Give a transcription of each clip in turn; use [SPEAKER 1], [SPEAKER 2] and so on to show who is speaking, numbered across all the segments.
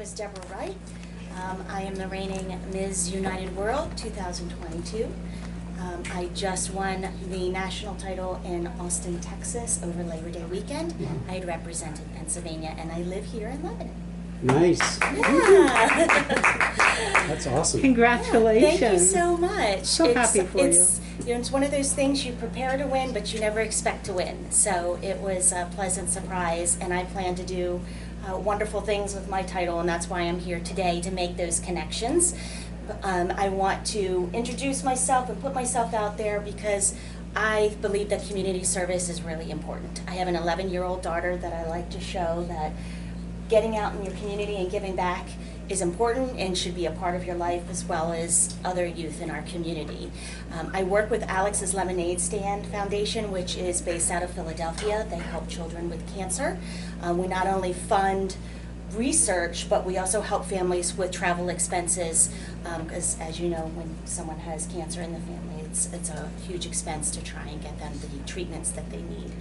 [SPEAKER 1] is Deborah Wright. I am the reigning Ms. United World 2022. I just won the national title in Austin, Texas over Labor Day weekend.
[SPEAKER 2] Wow.
[SPEAKER 1] I had represented Pennsylvania, and I live here in Lebanon.
[SPEAKER 2] Nice.
[SPEAKER 1] Yeah.
[SPEAKER 2] That's awesome.
[SPEAKER 3] Congratulations.
[SPEAKER 1] Thank you so much.
[SPEAKER 3] So happy for you.
[SPEAKER 1] You know, it's one of those things you prepare to win, but you never expect to win. So it was a pleasant surprise, and I plan to do wonderful things with my title, and that's why I'm here today, to make those connections. I want to introduce myself and put myself out there because I believe that community service is really important. I have an 11-year-old daughter that I like to show that getting out in your community and giving back is important and should be a part of your life, as well as other youth in our community. I work with Alex's Lemonade Stand Foundation, which is based out of Philadelphia. They help children with cancer. We not only fund research, but we also help families with travel expenses, because as you know, when someone has cancer in the family, it's a huge expense to try and get them the treatments that they need.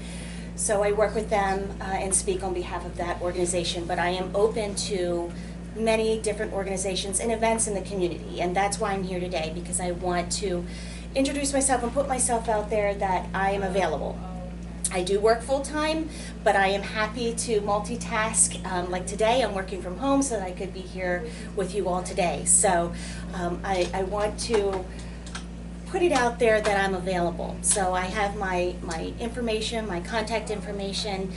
[SPEAKER 1] So I work with them and speak on behalf of that organization, but I am open to many different organizations and events in the community, and that's why I'm here today, because I want to introduce myself and put myself out there that I am available. I do work full-time, but I am happy to multitask. Like today, I'm working from home so that I could be here with you all today. So I want to put it out there that I'm available. So I have my information, my contact information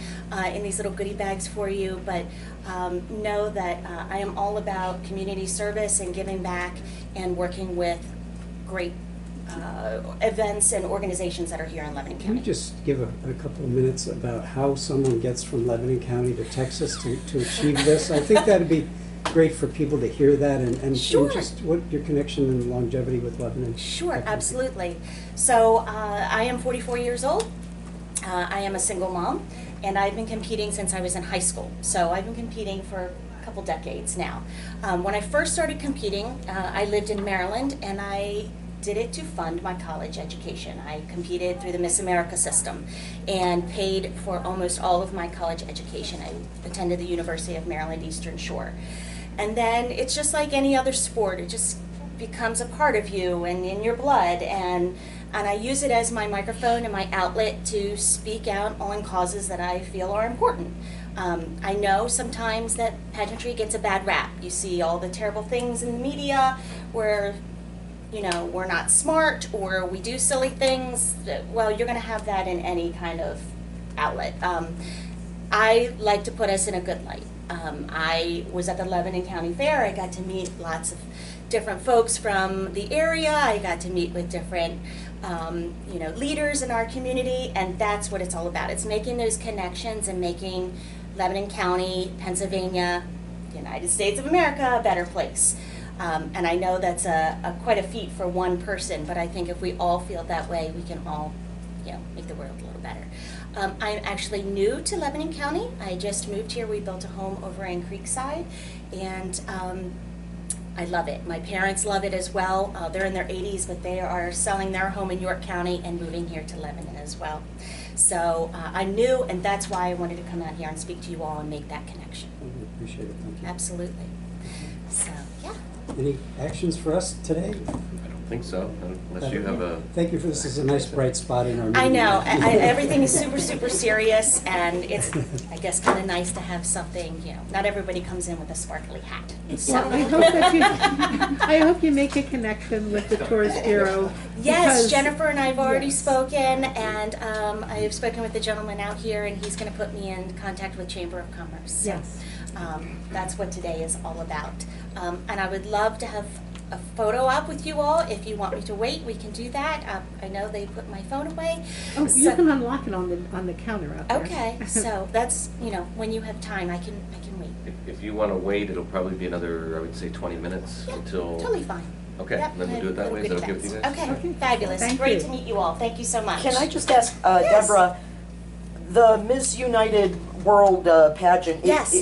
[SPEAKER 1] in these little goodie bags for you, but know that I am all about community service and giving back and working with great events and organizations that are here in Lebanon County.
[SPEAKER 2] Can you just give a couple of minutes about how someone gets from Lebanon County to Texas to achieve this? I think that'd be great for people to hear that, and
[SPEAKER 1] Sure.
[SPEAKER 2] just what your connection and longevity with Lebanon.
[SPEAKER 1] Sure, absolutely. So I am 44 years old. I am a single mom, and I've been competing since I was in high school. So I've been competing for a couple decades now. When I first started competing, I lived in Maryland, and I did it to fund my college education. I competed through the Miss America system and paid for almost all of my college education. I attended the University of Maryland Eastern Shore. And then it's just like any other sport. It just becomes a part of you and in your blood. And I use it as my microphone and my outlet to speak out on causes that I feel are important. I know sometimes that pageantry gets a bad rap. You see all the terrible things in the media where, you know, we're not smart or we do silly things. Well, you're going to have that in any kind of outlet. I like to put us in a good light. I was at the Lebanon County Fair. I got to meet lots of different folks from the area. I got to meet with different you know, leaders in our community, and that's what it's all about. It's making those connections and making Lebanon County, Pennsylvania, United States of America a better place. And I know that's quite a feat for one person, but I think if we all feel that way, we can all, you know, make the world a little better. I'm actually new to Lebanon County. I just moved here. We built a home over in Creekside, and I love it. My parents love it as well. They're in their 80s, but they are selling their home in York County and moving here to Lebanon as well. So I'm new, and that's why I wanted to come out here and speak to you all and make that connection.
[SPEAKER 2] I really appreciate it. Thank you.
[SPEAKER 1] Absolutely. So, yeah.
[SPEAKER 2] Any actions for us today?
[SPEAKER 4] I think so, unless you have a...
[SPEAKER 2] Thank you for this. Is a nice bright spot in our meeting.
[SPEAKER 1] I know. Everything is super, super serious, and it's, I guess, kind of nice to have something, you know, not everybody comes in with a sparkly hat. So.
[SPEAKER 3] Well, I hope that you, I hope you make a connection with the Tourist Bureau.
[SPEAKER 1] Yes,
[SPEAKER 3] because-
[SPEAKER 1] Jennifer and I have already
[SPEAKER 3] Yes.
[SPEAKER 1] spoken, and I have spoken with the gentleman out here, and he's going to put me in contact with Chamber of Commerce. So,
[SPEAKER 3] Yes.
[SPEAKER 1] that's what today is all about. And I would love to have a photo up with you all. If you want me to wait, we can do that. I know they put my phone away.
[SPEAKER 3] Oh, you
[SPEAKER 1] So-
[SPEAKER 3] can unlock it on the counter out there.
[SPEAKER 1] Okay, so that's, you know, when you have time, I can wait.
[SPEAKER 4] If you want to wait, it'll probably be another, I would say, 20 minutes
[SPEAKER 1] Yeah,
[SPEAKER 4] until...
[SPEAKER 1] totally fine.
[SPEAKER 4] Okay,
[SPEAKER 1] Yep,
[SPEAKER 4] then we'll do it that way. Is that okay with you guys?
[SPEAKER 1] Okay,
[SPEAKER 3] Okay.
[SPEAKER 1] fabulous.
[SPEAKER 3] Thank
[SPEAKER 1] Great
[SPEAKER 3] you.
[SPEAKER 1] to meet you all. Thank you so much.
[SPEAKER 5] Can I just ask
[SPEAKER 1] Yes.
[SPEAKER 5] Deborah, The Miss United World pageant,
[SPEAKER 1] Yes.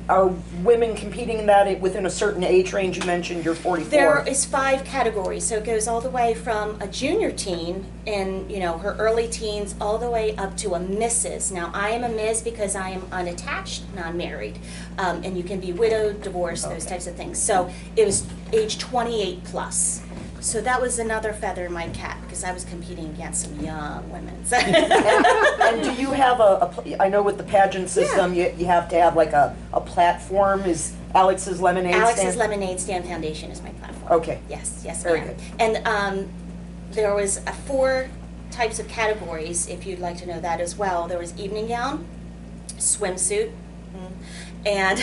[SPEAKER 5] are women competing in that within a certain age range? You mentioned you're 44.
[SPEAKER 1] There is 5 categories, so it goes all the way from a junior teen in, her early teens, all the way up to a Mrs. Now, I am a Ms. because I am unattached, non-married, and you can be widowed, divorced, those types of things. So it was age 28 plus. So that was another feather in my cap because I was competing against some young women.
[SPEAKER 5] And do you have I know with the pageant system, you have to have like a platform. Is Alex's Lemonade Stand?
[SPEAKER 1] Alex's Lemonade Stand Foundation is my platform.
[SPEAKER 5] Okay.
[SPEAKER 1] Yes,
[SPEAKER 5] Very
[SPEAKER 1] ma'am.
[SPEAKER 5] good.
[SPEAKER 1] And there was 4 types of categories, if you'd like to know that as well. There was evening gown, swimsuit, and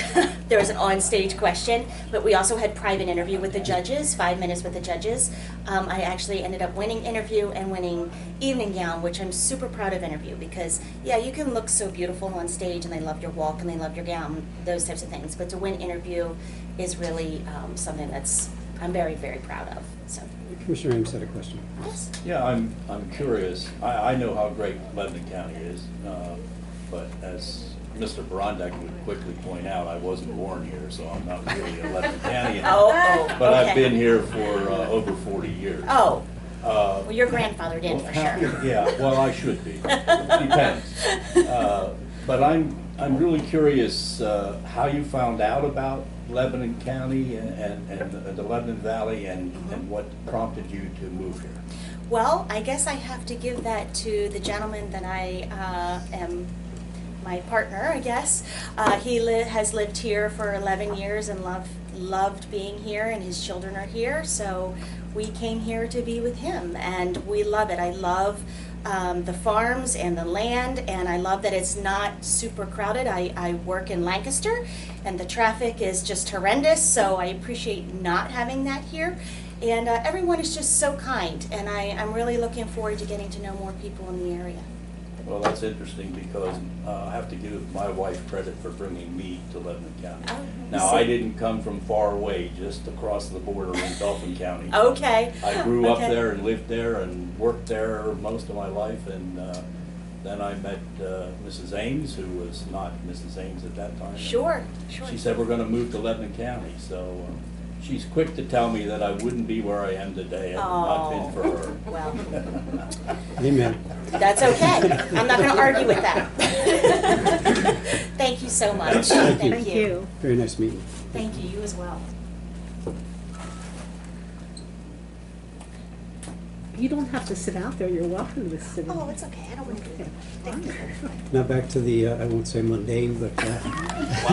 [SPEAKER 1] there was an on-stage question, but we also had private interview with the judges, 5 minutes with the judges. I actually ended up winning interview and winning evening gown, which I'm super proud of interview because, yeah, you can look so beautiful on stage and they love your walk and they love your gown, those types of things. But to win interview is really something that's I'm very, very proud of. So.
[SPEAKER 2] Commissioner Ames had a question.
[SPEAKER 1] Yes.
[SPEAKER 6] Yeah, I'm curious. I know how great Lebanon County is, but as Mr. Barandak would quickly point out, I wasn't born here, so I'm not really a Lebanon County. But I've been here for over 40 years.
[SPEAKER 1] Oh. Well, your grandfather did for sure.
[SPEAKER 6] Yeah, well, I should be. Depends. But I'm really curious how you found out about Lebanon County and the Lebanon Valley and what prompted you to move here.
[SPEAKER 1] Well, I guess I have to give that to the gentleman that I am my partner, I guess. He has lived here for 11 years and loved being here, and his children are here, so we came here to be with him, and we love it. I love the farms and the land, and I love that it's not super crowded. I work in Lancaster, and the traffic is just horrendous, so I appreciate not having that here. And everyone is just so kind, and I'm really looking forward to getting to know more people in the area.
[SPEAKER 6] Well, that's interesting because I have to give my wife credit for bringing me to Lebanon County.
[SPEAKER 1] Oh,
[SPEAKER 6] Now,
[SPEAKER 1] see.
[SPEAKER 6] I didn't come from far away, just across the border in Dauphin County.
[SPEAKER 1] Okay.
[SPEAKER 6] I grew up
[SPEAKER 1] Okay.
[SPEAKER 6] there and lived there and worked there most of my life, and then I met Mrs. Ames, who was not Mrs. Ames at that time.
[SPEAKER 1] Sure.
[SPEAKER 6] She said, we're going to move to Lebanon County, so she's quick to tell me that I wouldn't be where I am today had it not been for her.
[SPEAKER 1] Well,
[SPEAKER 2] Amen.
[SPEAKER 1] that's okay. I'm not going to argue with that. Thank you so much.
[SPEAKER 2] Thank you.
[SPEAKER 3] Thank you.
[SPEAKER 2] Very nice meeting.
[SPEAKER 1] Thank you. You as well.
[SPEAKER 3] You don't have to sit out there. You're welcome to sit.
[SPEAKER 1] Oh, it's okay. I don't want to do that. Thank you.
[SPEAKER 2] Now back to the, I won't say mundane, but